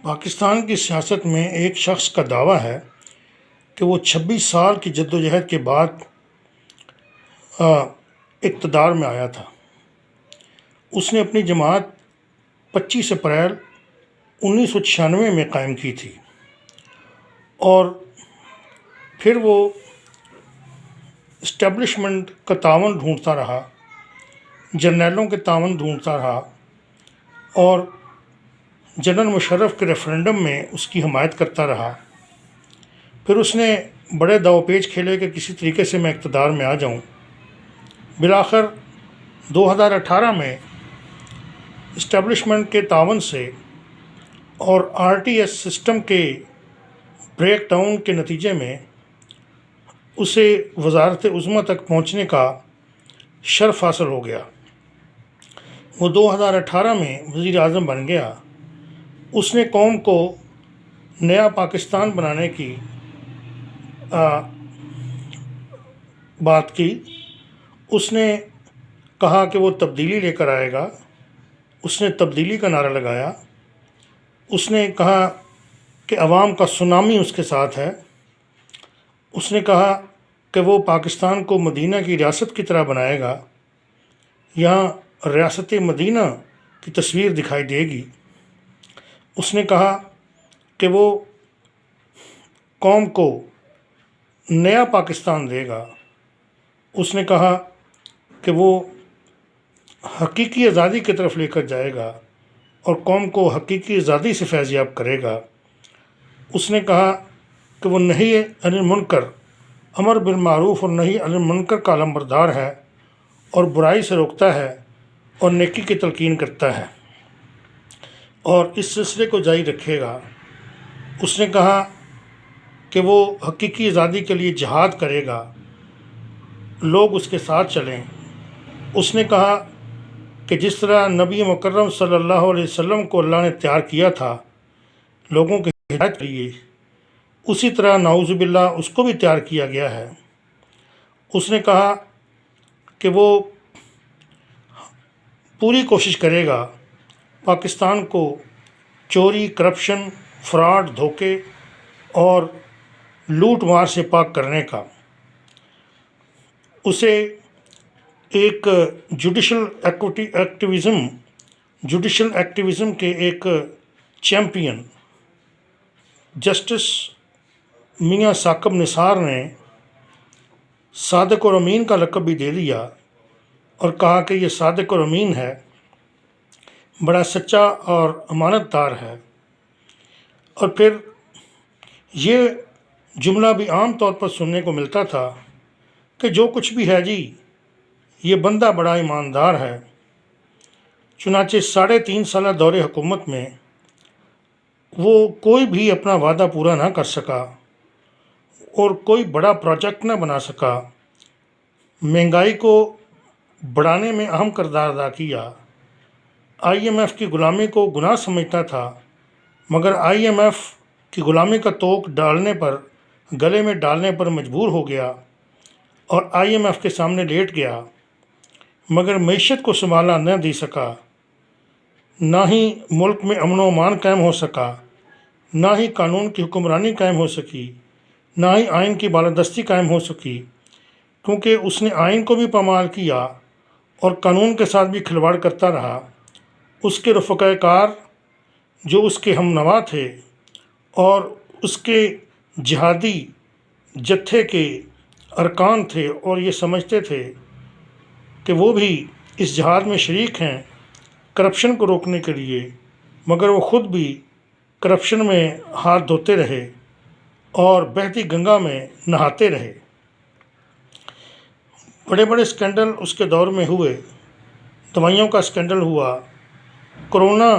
پاکستان کی سیاست میں ایک شخص کا دعویٰ ہے کہ وہ 26 سال کی جدوجہد کے بعد اقتدار میں آیا تھا۔ اس نے اپنی جماعت 25 اپریل 1996 میں قائم کی تھی اور پھر وہ اسٹیبلشمنٹ کا تعاون ڈھونڈتا رہا، جرنیلوں کے تعاون ڈھونڈتا رہا اور جنرل مشرف کے ریفرنڈم میں اس کی حمایت کرتا رہا۔ پھر اس نے بڑے داؤ پیچ کھیلے کہ کسی طریقے سے میں اقتدار میں آ جاؤں۔ بالآخر 2018 میں اسٹیبلشمنٹ کے تعاون سے اور RTS سسٹم کے بریک ڈاؤن کے نتیجے میں اسے وزارت عظمیٰ تک پہنچنے کا شرف حاصل ہو گیا۔ وہ 2018 میں وزیر اعظم بن گیا۔ اس نے قوم کو نیا پاکستان بنانے کی بات کی۔ اس نے کہا کہ وہ تبدیلی لے کر آئے گا۔ اس نے تبدیلی کا نعرہ لگایا۔ اس نے کہا کہ عوام کا سونامی اس کے ساتھ ہے۔ اس نے کہا کہ وہ پاکستان کو مدینہ کی ریاست کی طرح بنائے گا۔ یہاں ریاست مدینہ کی تصویر دکھائی دے گی۔ اس نے کہا کہ وہ قوم کو نیا پاکستان دے گا۔ اس نے کہا کہ وہ حقیقی آزادی کی طرف لے کر جائے گا اور قوم کو حقیقی آزادی سے فیض یاب کرے گا۔ اس نے کہا کہ وہ نہی عن المنکر، امر بالمعروف اور نہی عن المنکر کا علمبردار ہے اور برائی سے روکتا ہے اور نیکی کی تلقین کرتا ہے اور اس سلسلے کو جاری رکھے گا۔ اس نے کہا کہ وہ حقیقی آزادی کے لیے جہاد کرے گا، لوگ اس کے ساتھ چلیں۔ اس نے کہا کہ جس طرح نبی مکرم صلی اللہ علیہ وسلم کو اللہ نے تیار کیا تھا لوگوں کے ہدایت کے لیے، اسی طرح نعوذ باللہ اس کو بھی تیار کیا گیا ہے۔ اس نے کہا کہ وہ پوری کوشش کرے گا پاکستان کو چوری، کرپشن، فراڈ، دھوکے اور لوٹ مار سے پاک کرنے کا۔ اسے ایک جوڈیشل ایکٹیویزم کے ایک چیمپئن جسٹس میاں ثاقب نثار نے صادق اور امین کا لقب بھی دے دیا اور کہا کہ یہ صادق اور امین ہے، بڑا سچا اور امانت دار ہے۔ اور پھر یہ جملہ بھی عام طور پر سننے کو ملتا تھا کہ جو کچھ بھی ہے جی، یہ بندہ بڑا ایماندار ہے۔ چنانچہ 3.5 سالہ دور حکومت میں وہ کوئی بھی اپنا وعدہ پورا نہ کر سکا اور کوئی بڑا پروجیکٹ نہ بنا سکا۔ مہنگائی کو بڑھانے میں اہم کردار ادا کیا۔ IMF کی غلامی کو گناہ سمجھتا تھا، مگر IMF کی غلامی کا توق گلے میں ڈالنے پر مجبور ہو گیا اور IMF کے سامنے لیٹ گیا، مگر معیشت کو سنبھالنا نہ دے سکا۔ نہ ہی ملک میں امن و امان قائم ہو سکا، نہ ہی قانون کی حکمرانی قائم ہو سکی، نہ ہی آئین کی بالادستی قائم ہو سکی، کیونکہ اس نے آئین کو بھی پامال کیا اور قانون کے ساتھ بھی کھلواڑ کرتا رہا۔ اس کے رفقائے کار جو اس کے ہم نوا تھے اور اس کے جہادی جتھے کے ارکان تھے اور یہ سمجھتے تھے کہ وہ بھی اس جہاد میں شریک ہیں کرپشن کو روکنے کے لیے، مگر وہ خود بھی کرپشن میں ہاتھ دھوتے رہے اور بہتی گنگا میں نہاتے رہے۔ بڑے بڑے اسکینڈل اس کے دور میں ہوئے۔ دوائیوں کا اسکینڈل ہوا، کرونا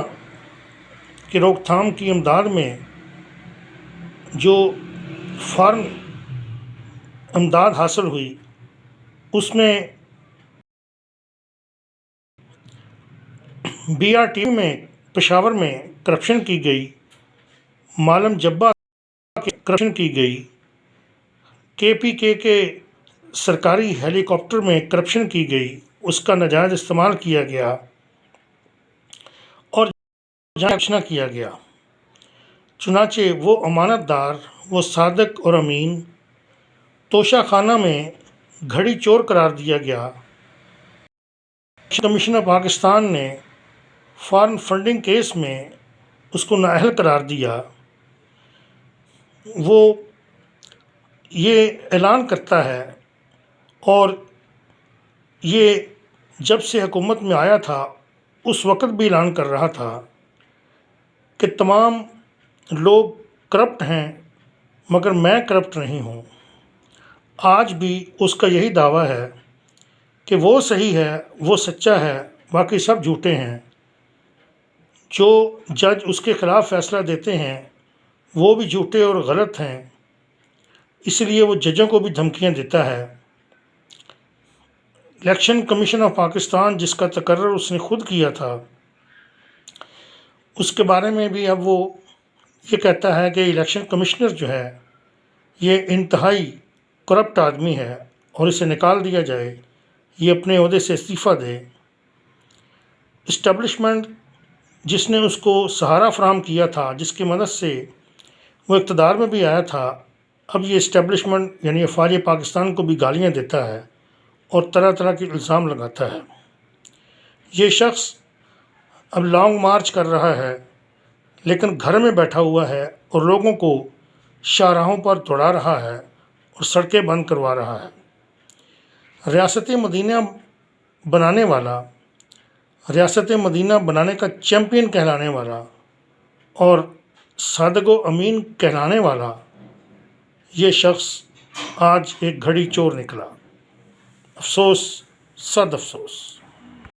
کی روک تھام کی امداد میں جو فارن امداد حاصل ہوئی، اس میں BRT میں پشاور میں کرپشن کی گئی، مالم جبہ کی کرپشن کی گئی، KPK کے سرکاری ہیلی کاپٹر میں کرپشن کی گئی، اس کا ناجائز استعمال کیا گیا اور جہاں کیا گیا۔ چنانچہ وہ امانت دار، وہ صادق اور امین توشہ خانہ میں گھڑی چور قرار دیا گیا۔ کمیشن آف پاکستان نے فارن فنڈنگ کیس میں اس کو نااہل قرار دیا۔ وہ یہ اعلان کرتا ہے، اور یہ جب سے حکومت میں آیا تھا اس وقت بھی اعلان کر رہا تھا کہ تمام لوگ کرپٹ ہیں مگر میں کرپٹ نہیں ہوں۔ آج بھی اس کا یہی دعویٰ ہے کہ وہ صحیح ہے، وہ سچا ہے، باقی سب جھوٹے ہیں۔ جو جج اس کے خلاف فیصلہ دیتے ہیں وہ بھی جھوٹے اور غلط ہیں، اس لیے وہ ججوں کو بھی دھمکیاں دیتا ہے۔ الیکشن کمیشن آف پاکستان جس کا تقرر اس نے خود کیا تھا، اس کے بارے میں بھی اب وہ یہ کہتا ہے کہ الیکشن کمشنر جو ہے یہ انتہائی کرپٹ آدمی ہے اور اسے نکال دیا جائے، یہ اپنے عہدے سے استعفیٰ دے۔ اسٹیبلشمنٹ جس نے اس کو سہارا فراہم کیا تھا، جس کی مدد سے وہ اقتدار میں بھی آیا تھا، اب یہ اسٹیبلشمنٹ یعنی افواج پاکستان کو بھی گالیاں دیتا ہے اور طرح طرح کے الزام لگاتا ہے۔ یہ شخص اب لانگ مارچ کر رہا ہے لیکن گھر میں بیٹھا ہوا ہے اور لوگوں کو شاہراہوں پر دوڑا رہا ہے اور سڑکیں بند کروا رہا ہے۔ ریاست مدینہ بنانے کا چیمپئن کہلانے والا اور صادق و امین کہلانے والا یہ شخص آج ایک گھڑی چور نکلا۔ افسوس، صد افسوس۔